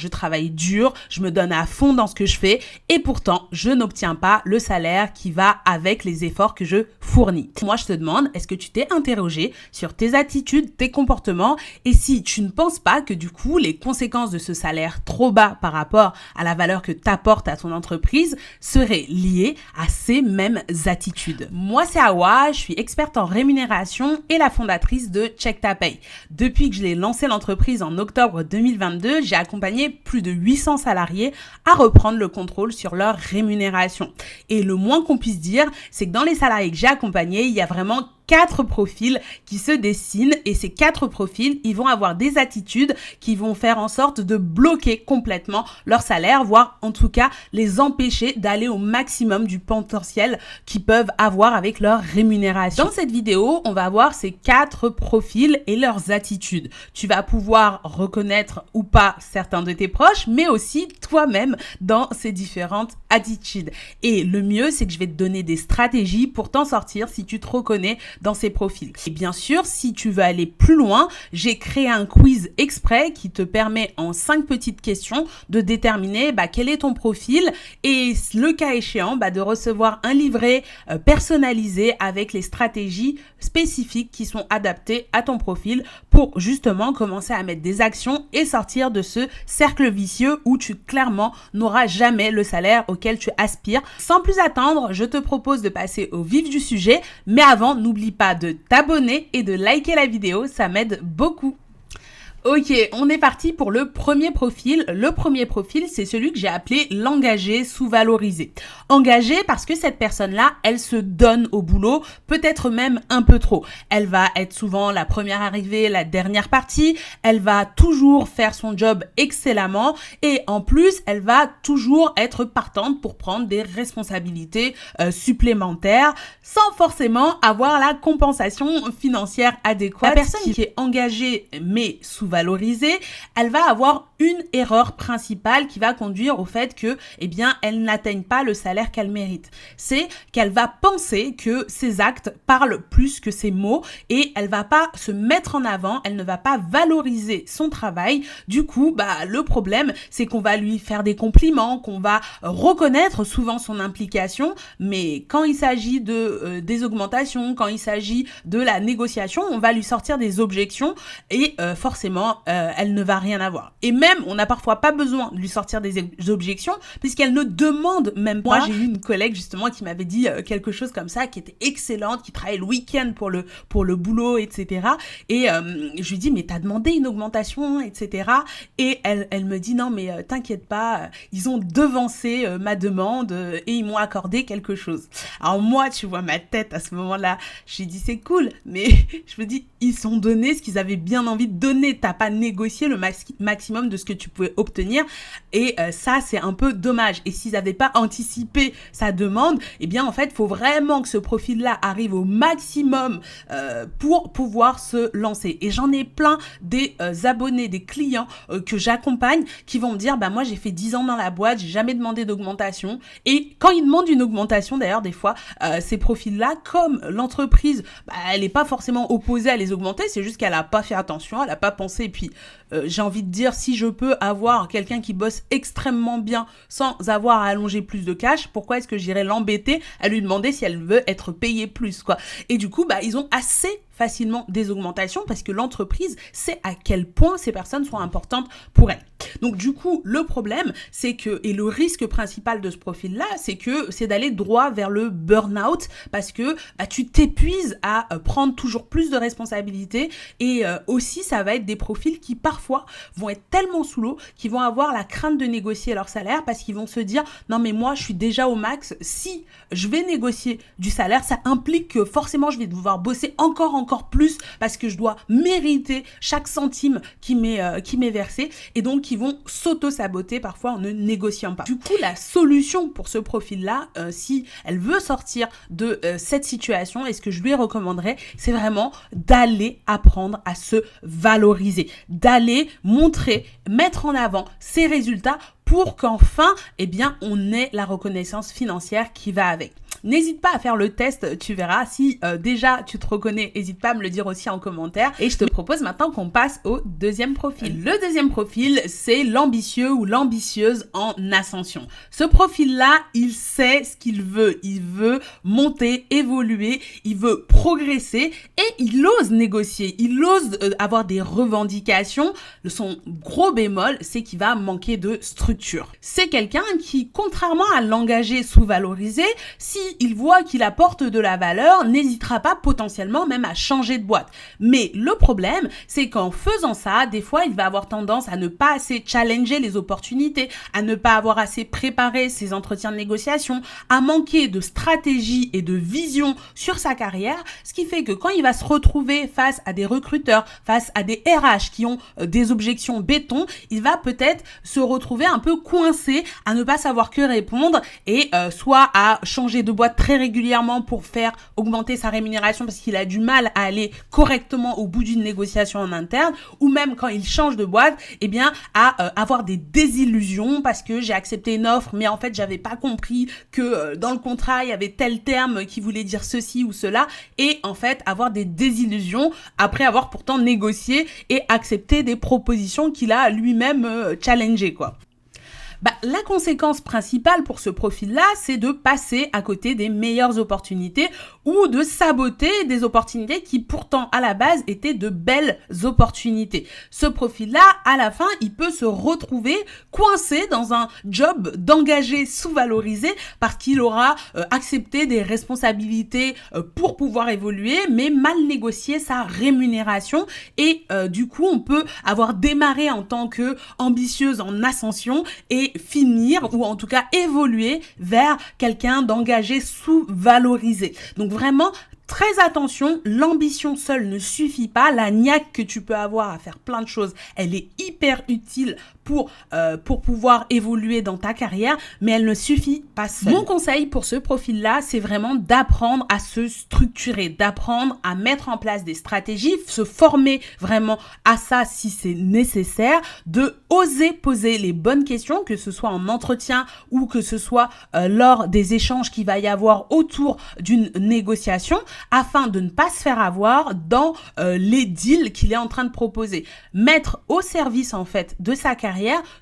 Je travaille dur, je me donne à fond dans ce que je fais et pourtant, je n'obtiens pas le salaire qui va avec les efforts que je fournis. Moi, je te demande, est-ce que tu t'es interrogé sur tes attitudes, tes comportements et si tu ne penses pas que du coup, les conséquences de ce salaire trop bas par rapport à la valeur que tu apportes à ton entreprise seraient liées à ces mêmes attitudes. Moi, c'est Awa, je suis experte en rémunération et la fondatrice de Check Ta Paye. Depuis que je l'ai lancé l'entreprise en octobre 2022, j'ai accompagné plus de 800 salariés à reprendre le contrôle sur leur rémunération. Et le moins qu'on puisse dire, c'est que dans les salariés que j'ai accompagnés, il y a vraiment 4 profils qui se dessinent et ces 4 profils, ils vont avoir des attitudes qui vont faire en sorte de bloquer complètement leur salaire, voire en tout cas les empêcher d'aller au maximum du potentiel qu'ils peuvent avoir avec leur rémunération. Dans cette vidéo, on va voir ces 4 profils et leurs attitudes. Tu vas pouvoir reconnaître ou pas certains de tes proches, mais aussi toi-même dans ces différentes attitudes. Et le mieux, c'est que je vais te donner des stratégies pour t'en sortir si tu te reconnais dans ces profils. Et bien sûr, si tu veux aller plus loin, j'ai créé un quiz exprès qui te permet en 5 petites questions de déterminer quel est ton profil et le cas échéant, de recevoir un livret personnalisé avec les stratégies spécifiques qui sont adaptées à ton profil pour justement commencer à mettre des actions et sortir de ce cercle vicieux où tu clairement n'auras jamais le salaire auquel tu aspires. Sans plus attendre, je te propose de passer au vif du sujet, mais avant, n'oublie pas de t'abonner et de liker la vidéo, ça m'aide beaucoup. Ok, on est parti pour le premier profil. Le premier profil, c'est celui que j'ai appelé l'engagé sous-valorisé. Engagé parce que cette personne-là, elle se donne au boulot, peut-être même un peu trop. Elle va être souvent la première arrivée, la dernière partie. Elle va toujours faire son job excellemment et en plus, elle va toujours être partante pour prendre des responsabilités supplémentaires sans forcément avoir la compensation financière adéquate. La personne qui est engagée mais sous-valorisée, elle va avoir une erreur principale qui va conduire au fait que, elle n'atteigne pas le salaire qu'elle mérite. C'est qu'elle va penser que ses actes parlent plus que ses mots et elle va pas se mettre en avant, elle ne va pas valoriser son travail. Du coup, le problème, c'est qu'on va lui faire des compliments, qu'on va reconnaître souvent son implication, mais quand il s'agit de des augmentations, quand il s'agit de la négociation, on va lui sortir des objections et forcément, elle ne va rien avoir. Et même, on n'a parfois pas besoin de lui sortir des objections puisqu'elle ne demande même pas. Moi, j'ai eu une collègue justement qui m'avait dit quelque chose comme ça, qui était excellente, qui travaillait le week-end pour le boulot, etc. Et je lui dis, mais t'as demandé une augmentation, etc. Et elle me dit, non, mais t'inquiète pas, ils ont devancé ma demande et ils m'ont accordé quelque chose. Alors moi, tu vois ma tête à ce moment-là, je lui dis, c'est cool, mais je me dis, ils ont donné ce qu'ils avaient bien envie de donner. T'as pas négocié le maximum de ce que tu pouvais obtenir et ça c'est un peu dommage. Et s'ils n'avaient pas anticipé sa demande, en fait faut vraiment que ce profil là arrive au maximum pour pouvoir se lancer. Et j'en ai plein des abonnés, des clients que j'accompagne qui vont me dire moi j'ai fait 10 ans dans la boîte, j'ai jamais demandé d'augmentation. Et quand ils demandent une augmentation, d'ailleurs des fois ces profils là, comme l'entreprise elle est pas forcément opposée à les augmenter, c'est juste qu'elle a pas fait attention, elle a pas pensé. Et puis, j'ai envie de dire, si je peux avoir quelqu'un qui bosse extrêmement bien sans avoir à allonger plus de cash, pourquoi est-ce que j'irais l'embêter à lui demander si elle veut être payée plus, quoi. Et du coup, ils ont assez facilement des augmentations parce que l'entreprise sait à quel point ces personnes sont importantes pour elle. Donc du coup, le problème, c'est que, et le risque principal de ce profil-là, c'est d'aller droit vers le burn-out parce que tu t'épuises à prendre toujours plus de responsabilités et aussi ça va être des profils qui parfois vont être tellement sous l'eau qu'ils vont avoir la crainte de négocier leur salaire parce qu'ils vont se dire non mais moi je suis déjà au max, si je vais négocier du salaire, ça implique que forcément je vais devoir bosser encore plus parce que je dois mériter chaque centime qui m'est versé et donc ils vont s'auto-saboter parfois en ne négociant pas. Du coup, la solution pour ce profil-là, si elle veut sortir de cette situation, et ce que je lui recommanderais, c'est vraiment d'aller apprendre à se valoriser, d'aller montrer, mettre en avant ses résultats pour qu'enfin, on ait la reconnaissance financière qui va avec. N'hésite pas à faire le test, tu verras. Si déjà tu te reconnais, n'hésite pas à me le dire aussi en commentaire. Et je te propose maintenant qu'on passe au deuxième profil. Le deuxième profil, c'est l'ambitieux ou l'ambitieuse en ascension. Ce profil-là, il sait ce qu'il veut. Il veut monter, évoluer, il veut progresser et il ose négocier. Il ose avoir des revendications. Son gros bémol, c'est qu'il va manquer de structure. C'est quelqu'un qui, contrairement à l'engagé sous-valorisé, s'il voit qu'il apporte de la valeur, n'hésitera pas potentiellement même à changer de boîte. Mais le problème, c'est qu'en faisant ça, des fois, il va avoir tendance à ne pas assez challenger les opportunités, à ne pas avoir assez préparé ses entretiens de négociation, à manquer de stratégie et de vision sur sa carrière, ce qui fait que quand il va se retrouver face à des recruteurs, face à des RH qui ont des objections béton, il va peut-être se retrouver un peu coincé à ne pas savoir que répondre et soit à changer de boîte très régulièrement pour faire augmenter sa rémunération parce qu'il a du mal à aller correctement au bout d'une négociation en interne, ou même quand il change de boîte, eh bien à avoir des désillusions parce que j'ai accepté une offre mais en fait j'avais pas compris que dans le contrat il y avait tel terme qui voulait dire ceci ou cela, et en fait avoir des désillusions après avoir pourtant négocié et accepté des propositions qu'il a lui-même challengées, quoi. La conséquence principale pour ce profil-là, c'est de passer à côté des meilleures opportunités ou de saboter des opportunités qui pourtant à la base étaient de belles opportunités. Ce profil-là, à la fin, il peut se retrouver coincé dans un job d'engagé sous-valorisé parce qu'il aura accepté des responsabilités pour pouvoir évoluer, mais mal négocié sa rémunération et du coup, on peut avoir démarré en tant que ambitieuse en ascension et finir ou en tout cas évoluer vers quelqu'un d'engagé sous-valorisé. Donc vraiment, très attention, l'ambition seule ne suffit pas. La niaque que tu peux avoir à faire plein de choses, elle est hyper utile pour pouvoir évoluer dans ta carrière, mais elle ne suffit pas seule. Mon conseil pour ce profil-là, c'est vraiment d'apprendre à se structurer, d'apprendre à mettre en place des stratégies, se former vraiment à ça si c'est nécessaire, de oser poser les bonnes questions, que ce soit en entretien ou que ce soit lors des échanges qu'il va y avoir autour d'une négociation, afin de ne pas se faire avoir dans les deals qu'il est en train de proposer. Mettre au service en fait de sa carrière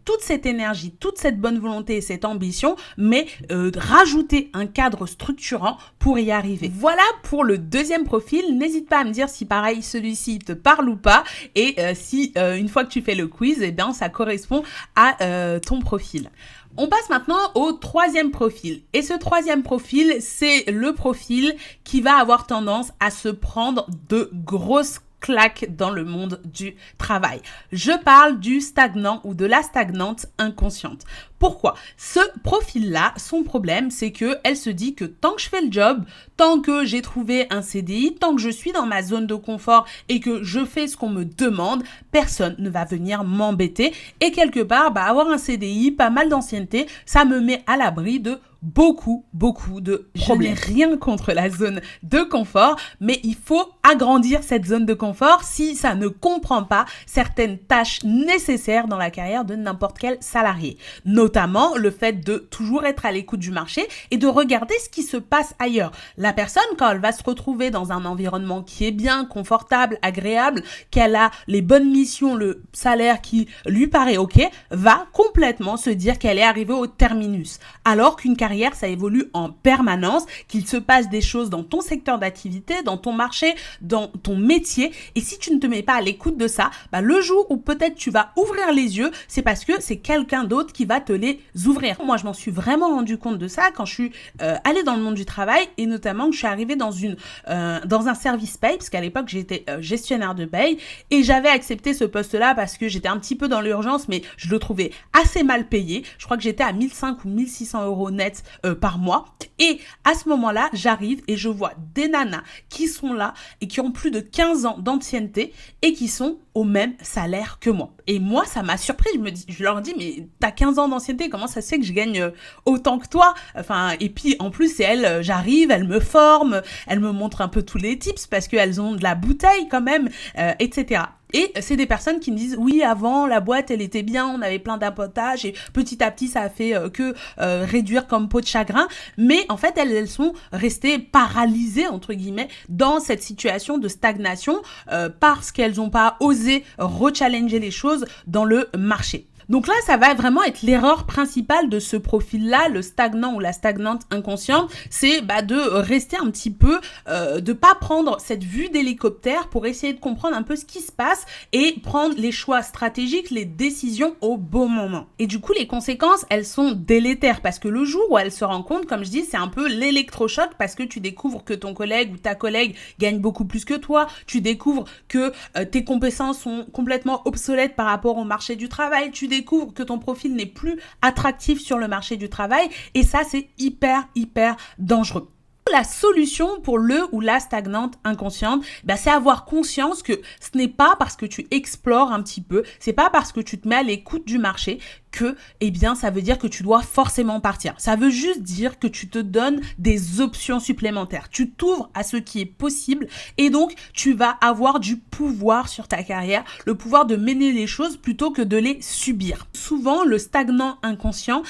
toute cette énergie, toute cette bonne volonté et cette ambition, mais rajouter un cadre structurant pour y arriver. Voilà pour le deuxième profil. N'hésite pas à me dire si pareil celui-ci te parle ou pas, et si une fois que tu fais le quiz, eh bien ça correspond à ton profil. On passe maintenant au troisième profil. Et ce troisième profil, c'est le profil qui va avoir tendance à se prendre de grosses claque dans le monde du travail. Je parle du stagnant ou de la stagnante inconsciente. Pourquoi? Ce profil-là, son problème, c'est que elle se dit que tant que je fais le job, tant que j'ai trouvé un CDI, tant que je suis dans ma zone de confort et que je fais ce qu'on me demande, personne ne va venir m'embêter. Et quelque part, avoir un CDI, pas mal d'ancienneté, ça me met à l'abri de beaucoup de problèmes. Je n'ai rien contre la zone de confort, mais il faut agrandir cette zone de confort si ça ne comprend pas certaines tâches nécessaires dans la carrière de n'importe quel salarié. Notamment le fait de toujours être à l'écoute du marché et de regarder ce qui se passe ailleurs. La personne, quand elle va se retrouver dans un environnement qui est bien, confortable, agréable, qu'elle a les bonnes missions, le salaire qui lui paraît ok, va complètement se dire qu'elle est arrivée au terminus. Alors qu'une carrière, ça évolue en permanence, qu'il se passe des choses dans ton secteur d'activité, dans ton marché, dans ton métier. Et si tu ne te mets pas à l'écoute de ça, le jour où peut-être tu vas ouvrir les yeux, c'est parce que c'est quelqu'un d'autre qui va te les ouvrir. Moi, je m'en suis vraiment rendu compte de ça quand je suis allée dans le monde du travail et notamment que je suis arrivée dans un service paye, parce qu'à l'époque, j'étais gestionnaire de paye et j'avais accepté ce poste-là parce que j'étais un petit peu dans l'urgence, mais je le trouvais assez mal payé. Je crois que j'étais à 1500 ou 1600 euros net par mois. Et à ce moment-là, j'arrive et je vois des nanas qui sont là et qui ont plus de 15 ans d'ancienneté et qui sont au même salaire que moi. Et moi, ça m'a surpris. Je leur dis, mais t'as 15 ans d'ancienneté, comment ça se fait que je gagne autant que toi? Et puis en plus, c'est elles, j'arrive, elles me forment, elles me montrent un peu tous les tips parce qu'elles ont de la bouteille quand même, etc. Et c'est des personnes qui me disent oui, avant la boîte elle était bien, on avait plein d'avantages et petit à petit ça a fait que réduire comme peau de chagrin, mais en fait elles sont restées paralysées entre guillemets dans cette situation de stagnation parce qu'elles n'ont pas osé rechallenger les choses dans le marché. Donc là, ça va vraiment être l'erreur principale de ce profil-là, le stagnant ou la stagnante inconsciente, c'est de rester un petit peu, de pas prendre cette vue d'hélicoptère pour essayer de comprendre un peu ce qui se passe et prendre les choix stratégiques, les décisions au bon moment. Et du coup, les conséquences, elles sont délétères parce que le jour où elle se rend compte, comme je dis, c'est un peu l'électrochoc parce que tu découvres que ton collègue ou ta collègue gagne beaucoup plus que toi, tu découvres que tes compétences sont complètement obsolètes par rapport au marché du travail, tu découvres que ton profil n'est plus attractif sur le marché du travail et ça, c'est hyper dangereux. La solution pour le ou la stagnante inconsciente, c'est avoir conscience que ce n'est pas parce que tu explores un petit peu, c'est pas parce que tu te mets à l'écoute du marché que, ça veut dire que tu dois forcément partir. Ça veut juste dire que tu te donnes des options supplémentaires. Tu t'ouvres à ce qui est possible et donc tu vas avoir du pouvoir sur ta carrière, le pouvoir de mener les choses plutôt que de les subir. Souvent, le stagnant inconscient,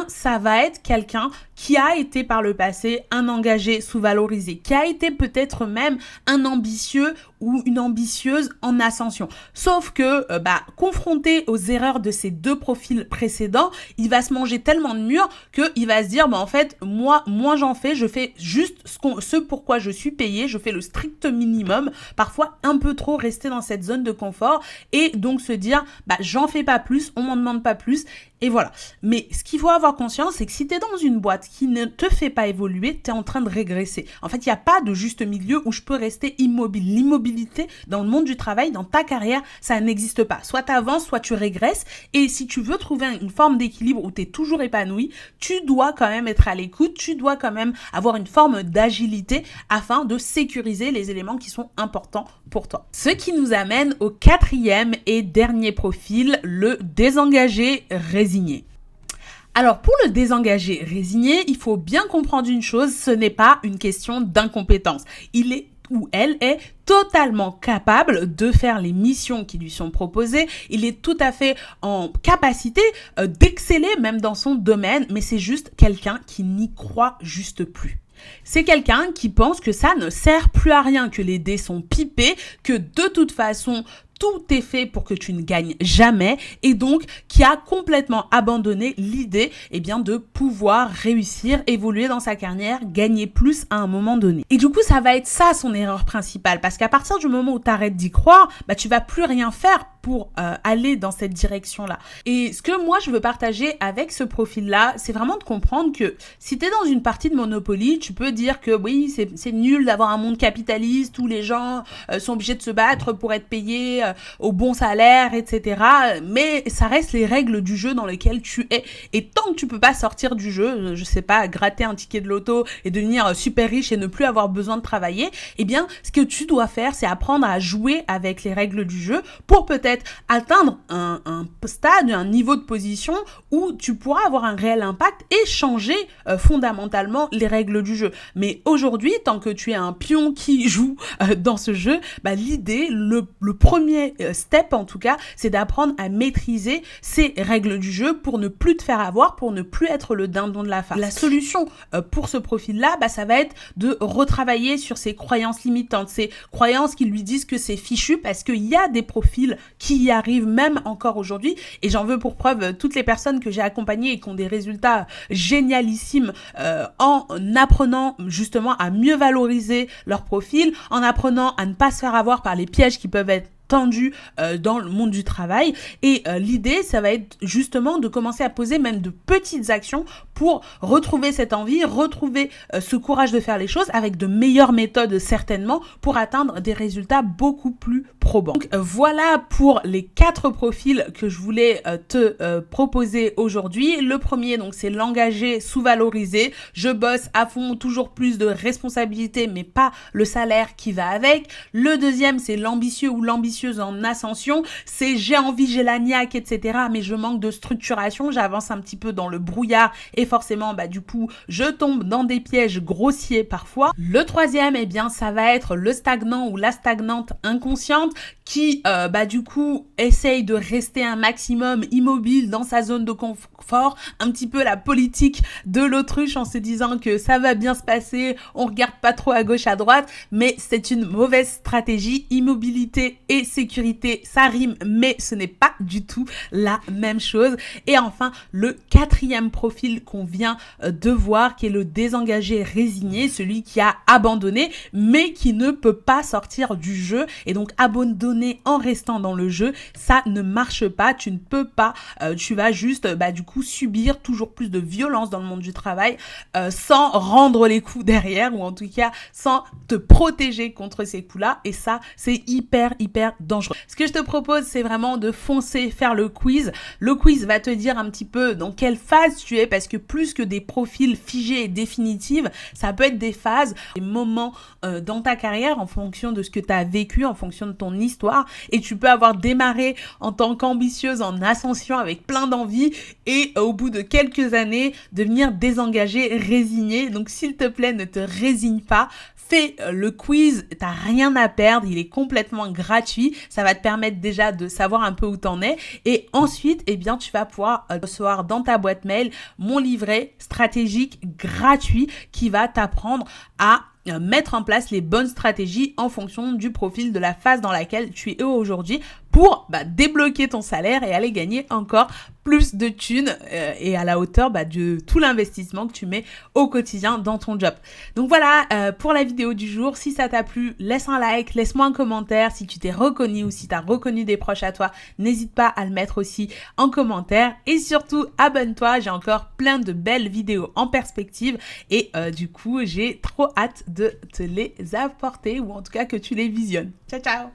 ça va être quelqu'un qui a été par le passé un engagé sous-valorisé, qui a été peut-être même un ambitieux ou une ambitieuse en ascension. Sauf que, confronté aux erreurs de ces deux profils précédents, il va se manger tellement de murs qu'il va se dire, en fait, moi, moins j'en fais, je fais juste ce pourquoi je suis payé, je fais le strict minimum, parfois un peu trop rester dans cette zone de confort et donc se dire, j'en fais pas plus, on m'en demande pas plus. Et voilà. Mais ce qu'il faut avoir conscience, c'est que si tu es dans une boîte qui ne te fait pas évoluer, tu es en train de régresser. En fait, il n'y a pas de juste milieu où je peux rester immobile. L'immobilité dans le monde du travail, dans ta carrière, ça n'existe pas. Soit tu avances, soit tu régresses. Et si tu veux trouver une forme d'équilibre où tu es toujours épanoui, tu dois quand même être à l'écoute, tu dois quand même avoir une forme d'agilité afin de sécuriser les éléments qui sont importants pour toi. Ce qui nous amène au quatrième et dernier profil, le désengagé résigné. Alors pour le désengagé résigné, il faut bien comprendre une chose, ce n'est pas une question d'incompétence. Il est ou elle est totalement capable de faire les missions qui lui sont proposées. Il est tout à fait en capacité d'exceller même dans son domaine, mais c'est juste quelqu'un qui n'y croit juste plus. C'est quelqu'un qui pense que ça ne sert plus à rien, que les dés sont pipés, que de toute façon, tout est fait pour que tu ne gagnes jamais et donc qui a complètement abandonné l'idée de pouvoir réussir, évoluer dans sa carrière, gagner plus à un moment donné. Et du coup, ça va être ça son erreur principale parce qu'à partir du moment où tu arrêtes d'y croire, tu vas plus rien faire pour aller dans cette direction-là. Et ce que moi, je veux partager avec ce profil-là, c'est vraiment de comprendre que si tu es dans une partie de Monopoly, tu peux dire que oui, c'est nul d'avoir un monde capitaliste où les gens sont obligés de se battre pour être payés au bon salaire, etc. Mais ça reste les règles du jeu dans lesquelles tu es. Et tant que tu peux pas sortir du jeu, je sais pas, gratter un ticket de loto et devenir super riche et ne plus avoir besoin de travailler, ce que tu dois faire, c'est apprendre à jouer avec les règles du jeu pour peut-être atteindre un stade, un niveau de position où tu pourras avoir un réel impact et changer fondamentalement les règles du jeu. Mais aujourd'hui, tant que tu es un pion qui joue dans ce jeu, l'idée, le premier step en tout cas, c'est d'apprendre à maîtriser ces règles du jeu pour ne plus te faire avoir, pour ne plus être le dindon de la farce. La solution pour ce profil-là, ça va être de retravailler sur ses croyances limitantes, ces croyances qui lui disent que c'est fichu parce qu'il y a des profils qui y arrivent même encore aujourd'hui et j'en veux pour preuve toutes les personnes que j'ai accompagnées et qui ont des résultats génialissimes en apprenant justement à mieux valoriser leur profil, en apprenant à ne pas se faire avoir par les pièges qui peuvent être tendu dans le monde du travail et l'idée ça va être justement de commencer à poser même de petites actions pour retrouver cette envie, retrouver ce courage de faire les choses avec de meilleures méthodes certainement pour atteindre des résultats beaucoup plus probants. Donc voilà pour les 4 profils que je voulais te proposer aujourd'hui. Le premier donc c'est l'engagé sous-valorisé, je bosse à fond, toujours plus de responsabilités mais pas le salaire qui va avec. Le deuxième c'est l'ambitieux ou l'ambitieuse en ascension, c'est j'ai envie, j'ai la niaque, etc. mais je manque de structuration, j'avance un petit peu dans le brouillard et forcément du coup je tombe dans des pièges grossiers parfois. Le troisième ça va être le stagnant ou la stagnante inconsciente qui du coup essaye de rester un maximum immobile dans sa zone de confort, un petit peu la politique de l'autruche en se disant que ça va bien se passer, on regarde pas trop à gauche à droite, mais c'est une mauvaise stratégie. Immobilité et sécurité, ça rime, mais ce n'est pas du tout la même chose. Et enfin, le quatrième profil qu'on vient de voir, qui est le désengagé résigné, celui qui a abandonné, mais qui ne peut pas sortir du jeu. Et donc, abandonner en restant dans le jeu, ça ne marche pas. Tu ne peux pas, tu vas juste du coup subir toujours plus de violence dans le monde du travail sans rendre les coups derrière, ou en tout cas sans te protéger contre ces coups-là. Et ça, c'est hyper dangereux. Ce que je te propose, c'est vraiment de foncer faire le quiz. Le quiz va te dire un petit peu dans quelle phase tu es, parce que plus que des profils figés et définitifs, ça peut être des phases, des moments dans ta carrière en fonction de ce que tu as vécu, en fonction de ton histoire. Et tu peux avoir démarré en tant qu'ambitieuse en ascension avec plein d'envie et au bout de quelques années devenir désengagée, résignée. Donc s'il te plaît, ne te résigne pas. Fais le quiz, t'as rien à perdre, il est complètement gratuit. Ça va te permettre déjà de savoir un peu où t'en es. Et ensuite, tu vas pouvoir recevoir dans ta boîte mail mon livret stratégique gratuit qui va t'apprendre à mettre en place les bonnes stratégies en fonction du profil, de la phase dans laquelle tu es aujourd'hui pour débloquer ton salaire et aller gagner encore plus de thunes et à la hauteur de tout l'investissement que tu mets au quotidien dans ton job. Donc voilà pour la vidéo du jour. Si ça t'a plu, laisse un like, laisse-moi un commentaire. Si tu t'es reconnu ou si tu as reconnu des proches à toi, n'hésite pas à le mettre aussi en commentaire. Et surtout, abonne-toi, j'ai encore plein de belles vidéos en perspective et du coup, j'ai trop hâte de te les apporter ou en tout cas que tu les visionnes. Ciao, ciao!